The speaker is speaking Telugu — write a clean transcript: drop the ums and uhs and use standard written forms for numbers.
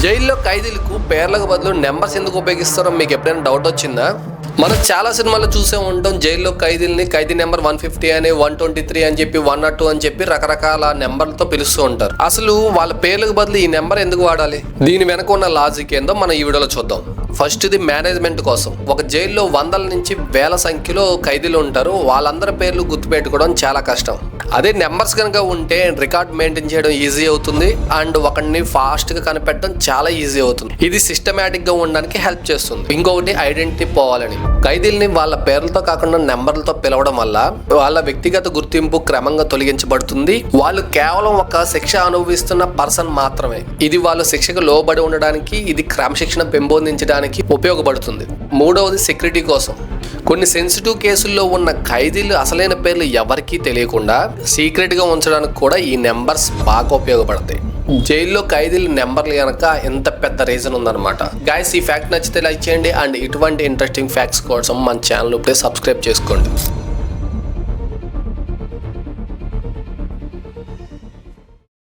జైల్లో ఖైదీలకు పేర్లకు బదులు నెంబర్స్ ఎందుకు ఉపయోగిస్తారో మీకు ఎప్పుడైనా డౌట్ వచ్చిందా? మనం చాలా సినిమాల్లో చూసే ఉంటాం. జైల్లో ఖైదీల్ని ఖైదీ నెంబర్ 150 అని 123 అని చెప్పి 102 అని చెప్పి రకరకాల నెంబర్లతో పిలుస్తూ ఉంటారు. అసలు వాళ్ళ పేర్లకు బదులు ఈ నెంబర్ ఎందుకు వాడాలి? దీని వెనక ఉన్న లాజిక్ ఏందో మనం ఈ వీడియోలో చూద్దాం. ఫస్ట్ ఇది మేనేజ్మెంట్ కోసం. ఒక జైల్లో వందల నుంచి వేల సంఖ్యలో ఖైదీలు ఉంటారు. వాళ్ళందరి పేర్లు గుర్తుపెట్టుకోవడం చాలా కష్టం. అదే నెంబర్స్ కనుక ఉంటే రికార్డ్ మెయింటైన్ చేయడం ఈజీ అవుతుంది అండ్ ఒకరిని ఫాస్ట్ గా కనిపెట్టడం చాలా ఈజీ అవుతుంది. ఇది సిస్టమేటిక్ గా ఉండడానికి హెల్ప్ చేస్తుంది. ఇంకొకటి ఐడెంటిటీ పోవాలని. ఖైదీల్ని వాళ్ళ పేర్లతో కాకుండా నెంబర్లతో పిలవడం వల్ల వాళ్ళ వ్యక్తిగత గుర్తింపు క్రమంగా తొలగించబడుతుంది. వాళ్ళు కేవలం ఒక శిక్ష అనుభవిస్తున్న పర్సన్ మాత్రమే. ఇది వాళ్ళు శిక్షకు లోబడి ఉండడానికి, ఇది క్రమశిక్షణ పెంపొందించడానికి ఉపయోగపడుతుంది. మూడవది సెక్యూరిటీ కోసం. కొన్ని సెన్సిటివ్ కేసుల్లో ఉన్న ఖైదీలు అసలైన పేర్లు ఎవరికీ తెలియకుండా సీక్రెట్ గా ఉంచడానికి కూడా ఈ నెంబర్స్ బాగా ఉపయోగపడతాయి. జైల్లో ఖైదీల నెంబర్లు కనుక ఎంత పెద్ద రీజన్ ఉందన్నమాట. గైస్, ఈ ఫ్యాక్ట్ నచ్చితే లైక్ చేయండి అండ్ ఇటువంటి ఇంట్రెస్టింగ్ ఫ్యాక్ట్స్ కోసం మన ఛానల్ ఇప్పుడే సబ్స్క్రైబ్ చేసుకోండి.